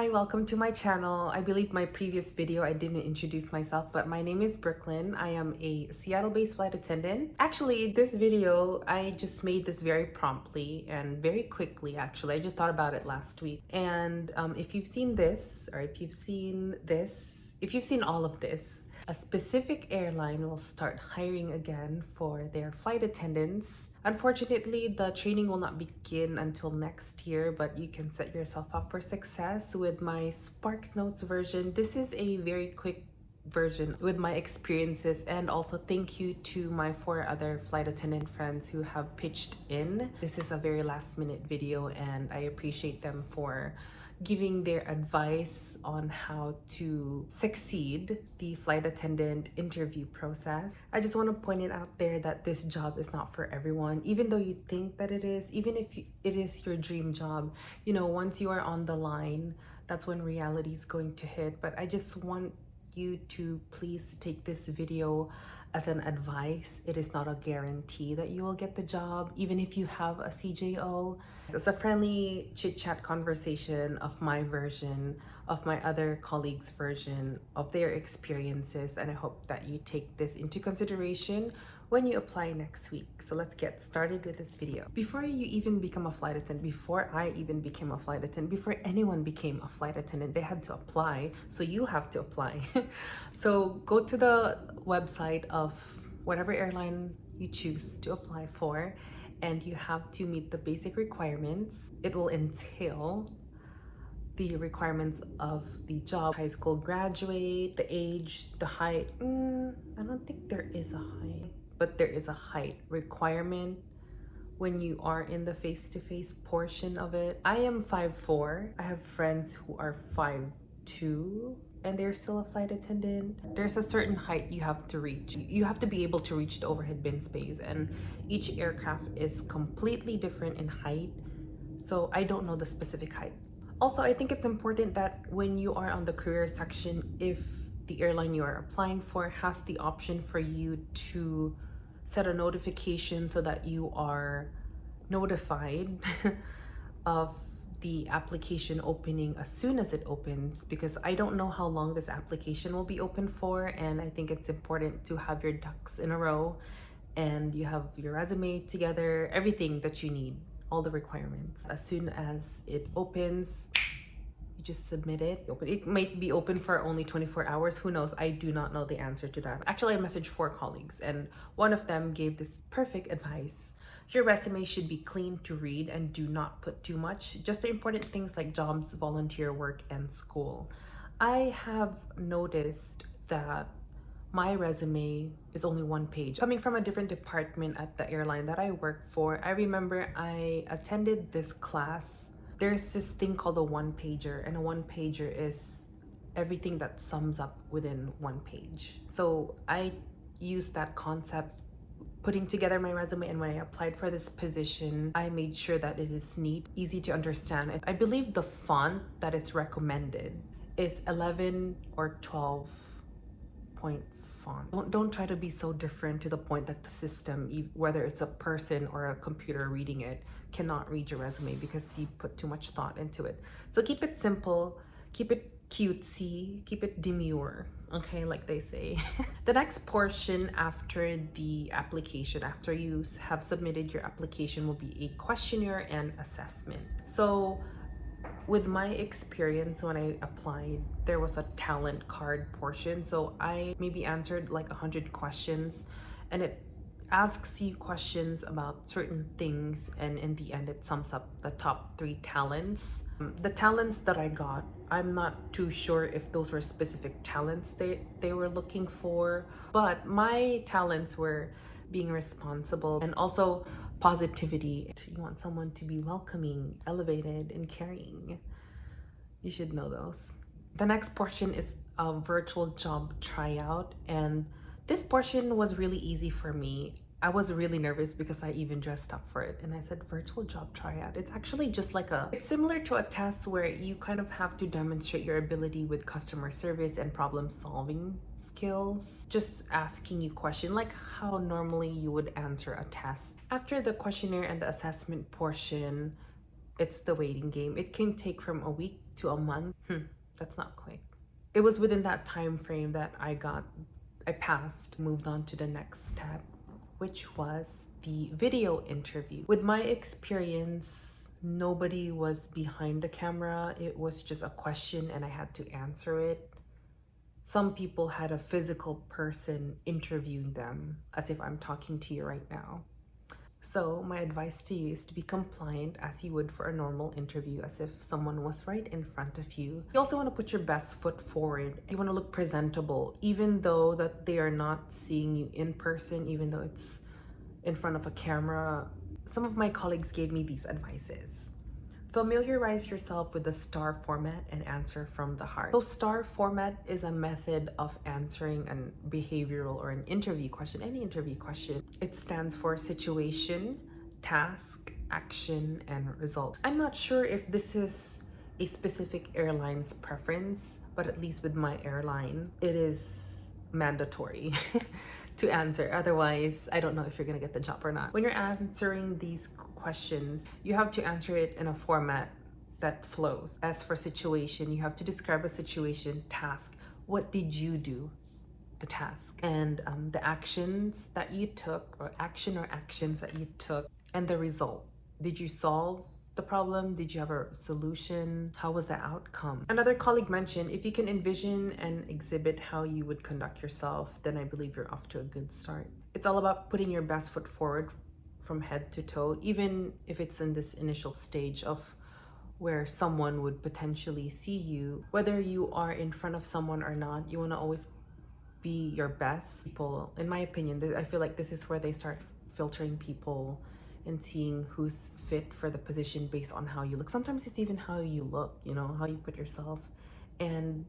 Hi, welcome to my channel. I believe my previous video I didn't introduce myself, but my name is Brooklyn. I am a Seattle-based flight attendant. Actually, this video, I just made this very promptly and very quickly, actually. I just thought about it last week. And if you've seen this, or if you've seen all of this, a specific airline will start hiring again for their flight attendants. Unfortunately, the training will not begin until next year, but you can set yourself up for success with my Sparks Notes version. This is a very quick version with my experiences, and also thank you to my 4 other flight attendant friends who have pitched in. This is a very last minute video and I appreciate them for giving their advice on how to succeed the flight attendant interview process. I just want to point it out there that this job is not for everyone, even though you think that it is, even if it is your dream job. You know, once you are on the line, that's when reality is going to hit. But I just want you to please take this video as an advice. It is not a guarantee that you will get the job, even if you have a CJO. It's a friendly chit-chat conversation of my version, of my other colleagues' version of their experiences, and I hope that you take this into consideration when you apply next week. So let's get started with this video. Before you even become a flight attendant, before I even became a flight attendant, before anyone became a flight attendant, they had to apply. So you have to apply. So go to the website of whatever airline you choose to apply for, and you have to meet the basic requirements. It will entail the requirements of the job, high school graduate, the age, the height. I don't think there is a height, but there is a height requirement when you are in the face-to-face portion of it. I am 5'4". I have friends who are 5'2", and they're still a flight attendant. There's a certain height you have to reach. You have to be able to reach the overhead bin space, and each aircraft is completely different in height. So I don't know the specific height. Also, I think it's important that when you are on the career section, if the airline you are applying for has the option for you to set a notification so that you are notified of the application opening as soon as it opens, because I don't know how long this application will be open for, and I think it's important to have your ducks in a row and you have your resume together, everything that you need, all the requirements. As soon as it opens, you just submit it. It might be open for only 24 hours. Who knows? I do not know the answer to that. Actually, I messaged 4 colleagues and one of them gave this perfect advice. Your resume should be clean to read and do not put too much. Just the important things like jobs, volunteer work, and school. I have noticed that my resume is only 1 page. Coming from a different department at the airline that I work for, I remember I attended this class. There's this thing called a 1-pager, and a 1-pager is everything that sums up within 1 page. So I used that concept putting together my resume, and when I applied for this position, I made sure that it is neat, easy to understand. I believe the font that is recommended is 11 or 12 point font. Don't try to be so different to the point that the system, whether it's a person or a computer reading it, cannot read your resume because you put too much thought into it. So keep it simple, keep it cutesy, keep it demure, okay, like they say. The next portion after the application, after you have submitted your application, will be a questionnaire and assessment. So with my experience, when I applied, there was a talent card portion. So I maybe answered like 100 questions, and it asks you questions about certain things, and in the end it sums up the top 3 talents. The talents that I got, I'm not too sure if those were specific talents they were looking for, but my talents were being responsible and also positivity. You want someone to be welcoming, elevated, and caring. You should know those. The next portion is a virtual job tryout, and this portion was really easy for me. I was really nervous because I even dressed up for it, and I said virtual job tryout. It's actually just like it's similar to a test where you kind of have to demonstrate your ability with customer service and problem solving skills. Just asking you questions like how normally you would answer a test. After the questionnaire and the assessment portion, it's the waiting game. It can take from a week to a month. That's not quick. It was within that time frame that I passed, moved on to the next step, which was the video interview. With my experience, nobody was behind the camera. It was just a question and I had to answer it. Some people had a physical person interviewing them as if I'm talking to you right now. So my advice to you is to be compliant as you would for a normal interview, as if someone was right in front of you. You also want to put your best foot forward. You want to look presentable, even though that they are not seeing you in person, even though it's in front of a camera. Some of my colleagues gave me these advices. Familiarize yourself with the STAR format and answer from the heart. So STAR format is a method of answering a behavioral or an interview question, any interview question. It stands for situation, task, action, and result. I'm not sure if this is a specific airline's preference, but at least with my airline, it is mandatory to answer. Otherwise, I don't know if you're gonna get the job or not. When you're answering these questions, you have to answer it in a format that flows. As for situation, you have to describe a situation, task. What did you do? The task. And the actions that you took, or actions that you took, and the result. Did you solve the problem? Did you have a solution? How was the outcome? Another colleague mentioned, if you can envision and exhibit how you would conduct yourself, then I believe you're off to a good start. It's all about putting your best foot forward from head to toe, even if it's in this initial stage of where someone would potentially see you. Whether you are in front of someone or not, you want to always be your best. People, in my opinion, I feel like this is where they start filtering people and seeing who's fit for the position based on how you look. Sometimes it's even how you look, you know, how you put yourself. And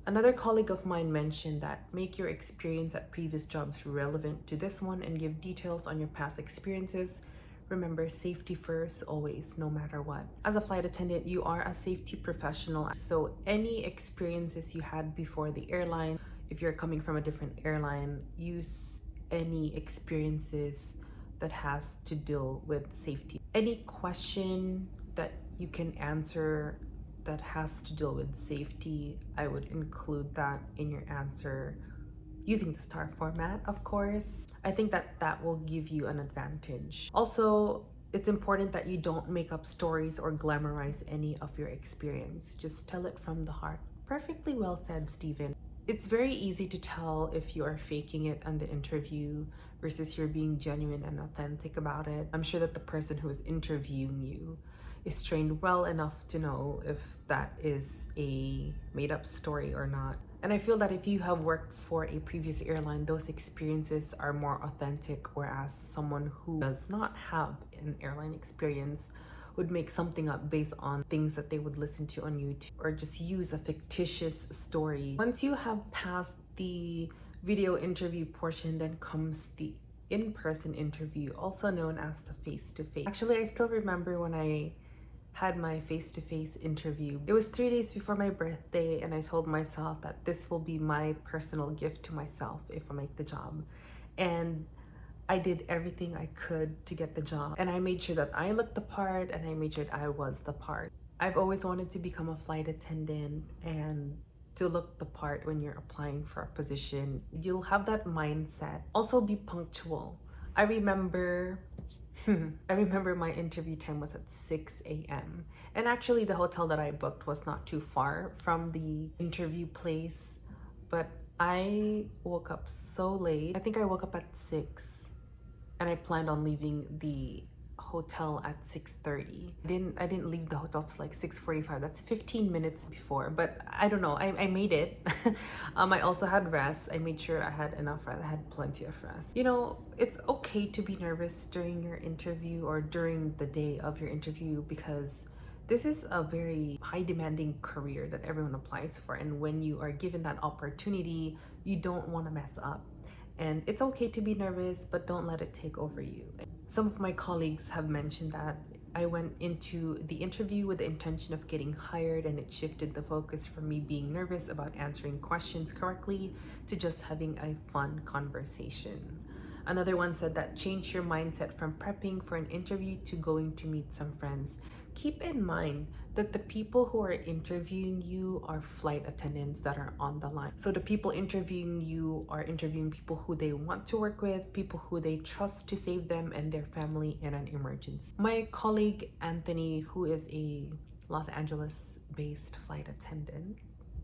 another colleague of mine mentioned that make your experience at previous jobs relevant to this one and give details on your past experiences. Remember, safety first, always, no matter what. As a flight attendant, you are a safety professional. So any experiences you had before the airline, if you're coming from a different airline, use any experiences that has to deal with safety. Any question that you can answer that has to deal with safety, I would include that in your answer using the STAR format, of course. I think that will give you an advantage. Also, it's important that you don't make up stories or glamorize any of your experience. Just tell it from the heart. Perfectly well said, Stephen. It's very easy to tell if you are faking it on the interview versus you're being genuine and authentic about it. I'm sure that the person who is interviewing you is trained well enough to know if that is a made-up story or not. And I feel that if you have worked for a previous airline, those experiences are more authentic, whereas someone who does not have an airline experience would make something up based on things that they would listen to on YouTube or just use a fictitious story. Once you have passed the video interview portion, then comes the in-person interview, also known as the face-to-face. Actually, I still remember when I had my face-to-face interview. It was 3 days before my birthday, and I told myself that this will be my personal gift to myself if I make the job. And I did everything I could to get the job, and I made sure that I looked the part and I made sure that I was the part. I've always wanted to become a flight attendant and to look the part when you're applying for a position. You'll have that mindset. Also, be punctual. I remember my interview time was at 6 a.m. And actually the hotel that I booked was not too far from the interview place, but I woke up so late. I think I woke up at 6 and I planned on leaving the hotel at 6:30. I didn't leave the hotel till like 6:45. That's 15 minutes before, but I don't know. I made it. I also had rest. I made sure I had enough rest. I had plenty of rest. You know, it's okay to be nervous during your interview or during the day of your interview, because this is a very high demanding career that everyone applies for, and when you are given that opportunity, you don't want to mess up. And it's okay to be nervous, but don't let it take over you. Some of my colleagues have mentioned that I went into the interview with the intention of getting hired, and it shifted the focus from me being nervous about answering questions correctly to just having a fun conversation. Another one said that change your mindset from prepping for an interview to going to meet some friends. keep in mind that the people who are interviewing you are flight attendants that are on the line. So the people interviewing you are interviewing people who they want to work with, people who they trust to save them and their family in an emergency. My colleague Anthony, who is a Los Angeles based flight attendant.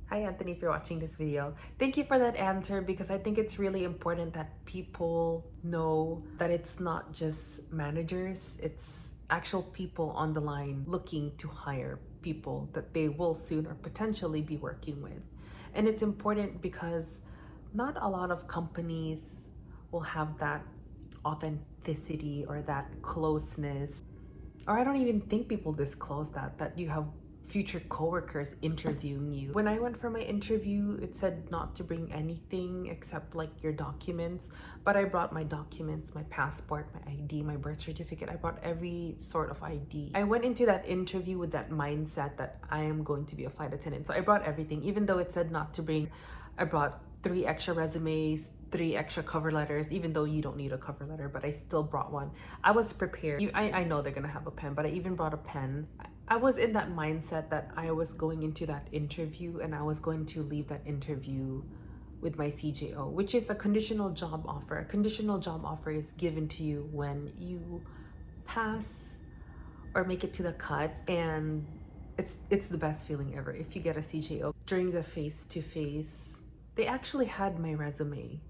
Hi Anthony, if you're watching this video. Thank you for that answer, because I think it's really important that people know that it's not just managers, it's actual people on the line looking to hire people that they will soon or potentially be working with. And it's important because not a lot of companies will have that authenticity or that closeness, or I don't even think people disclose that you have future coworkers interviewing you. When I went for my interview, it said not to bring anything except like your documents, but I brought my documents, my passport, my ID, my birth certificate. I brought every sort of ID. I went into that interview with that mindset that I am going to be a flight attendant. So I brought everything, even though it said not to bring. I brought 3 extra resumes, 3 extra cover letters, even though you don't need a cover letter, but I still brought one. I was prepared. I know they're gonna have a pen, but I even brought a pen. I was in that mindset that I was going into that interview and I was going to leave that interview with my CJO, which is a conditional job offer. A conditional job offer is given to you when you pass or make it to the cut, and it's the best feeling ever if you get a CJO. During the face-to-face, they actually had my resume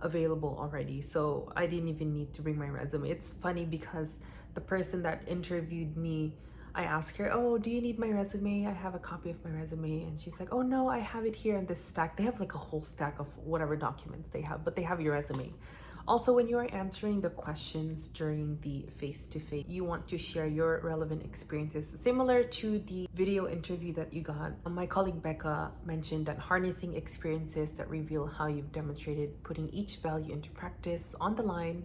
available already, so I didn't even need to bring my resume. It's funny because the person that interviewed me, I asked her, oh, do you need my resume? I have a copy of my resume. And she's like, oh no, I have it here in this stack. They have like a whole stack of whatever documents they have, but they have your resume. Also, when you are answering the questions during the face-to-face, you want to share your relevant experiences. Similar to the video interview that you got, my colleague Beca mentioned that harnessing experiences that reveal how you've demonstrated putting each value into practice on the line.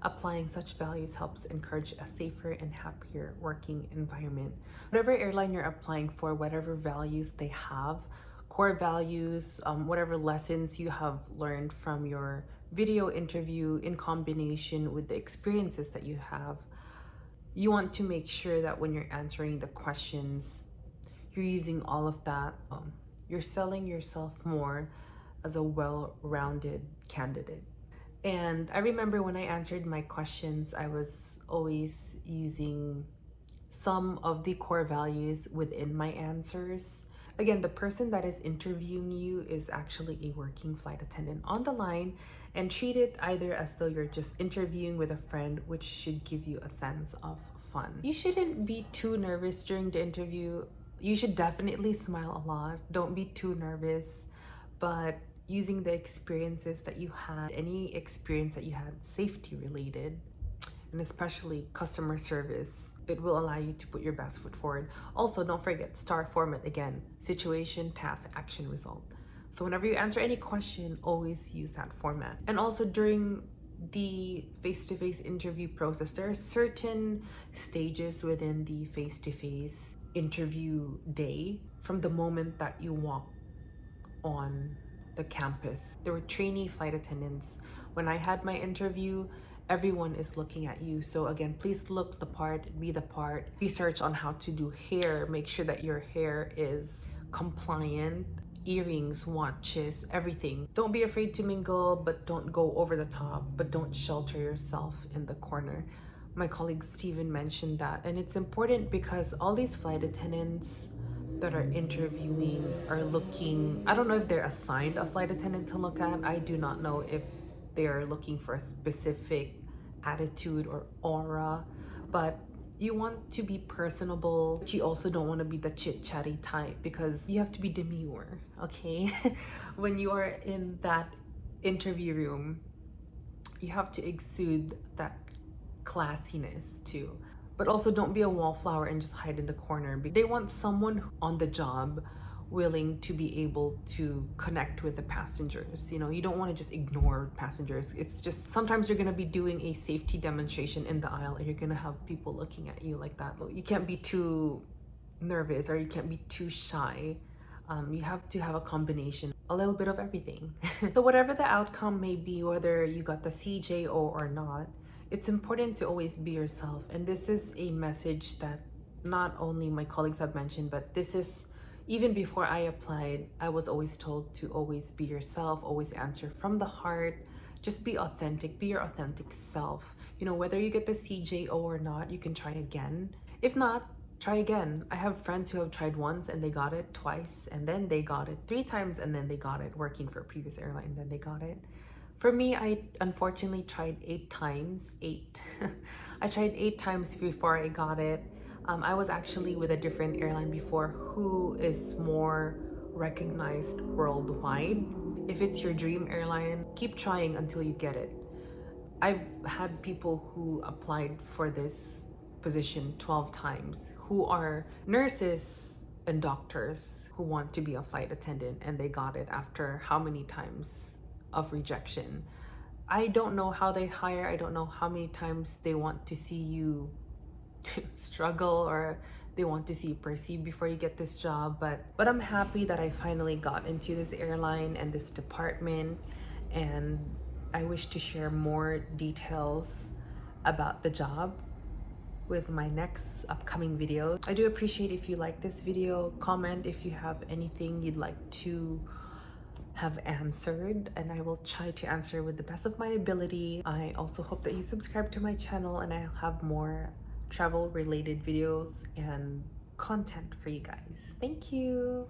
Applying such values helps encourage a safer and happier working environment. Whatever airline you're applying for, whatever values they have, core values, whatever lessons you have learned from your video interview in combination with the experiences that you have, you want to make sure that when you're answering the questions, you're using all of that. You're selling yourself more as a well-rounded candidate. And I remember when I answered my questions, I was always using some of the core values within my answers. Again, the person that is interviewing you is actually a working flight attendant on the line, and treat it either as though you're just interviewing with a friend, which should give you a sense of fun. You shouldn't be too nervous during the interview. You should definitely smile a lot. Don't be too nervous, but using the experiences that you had, any experience that you had safety related, and especially customer service, it will allow you to put your best foot forward. Also, don't forget STAR format again: situation, task, action, result. So whenever you answer any question, always use that format. And also during the face-to-face interview process, there are certain stages within the face-to-face interview day. From the moment that you walk on the campus, there were trainee flight attendants. When I had my interview, everyone is looking at you. So again, please look the part, be the part. Research on how to do hair. Make sure that your hair is compliant. Earrings, watches, everything. Don't be afraid to mingle, but don't go over the top, but don't shelter yourself in the corner. My colleague Steven mentioned that, and it's important because all these flight attendants that are interviewing are looking, I don't know if they're assigned a flight attendant to look at. I do not know if they're looking for a specific attitude or aura, but you want to be personable, but you also don't want to be the chit-chatty type, because you have to be demure, okay? When you are in that interview room, you have to exude that classiness too. But also don't be a wallflower and just hide in the corner. They want someone on the job willing to be able to connect with the passengers. You know, you don't want to just ignore passengers. It's just sometimes you're going to be doing a safety demonstration in the aisle and you're going to have people looking at you like that. You can't be too nervous or you can't be too shy. You have to have a combination, a little bit of everything. So whatever the outcome may be, whether you got the CJO or not, it's important to always be yourself. And this is a message that not only my colleagues have mentioned, but this is even before I applied, I was always told to always be yourself, always answer from the heart, just be authentic, be your authentic self. You know, whether you get the CJO or not, you can try again. If not, try again. I have friends who have tried once and they got it, twice, and then they got it 3 times, and then they got it working for a previous airline, and then they got it. For me, I unfortunately tried 8 times. I tried 8 times before I got it. I was actually with a different airline before who is more recognized worldwide. If it's your dream airline, keep trying until you get it. I've had people who applied for this position 12 times who are nurses and doctors who want to be a flight attendant, and they got it after how many times of rejection. I don't know how they hire. I don't know how many times they want to see you struggle, or they want to see you proceed before you get this job, but I'm happy that I finally got into this airline and this department, and I wish to share more details about the job with my next upcoming video. I do appreciate if you like this video. Comment if you have anything you'd like to have answered, and I will try to answer with the best of my ability. I also hope that you subscribe to my channel, and I'll have more travel related videos and content for you guys. Thank you.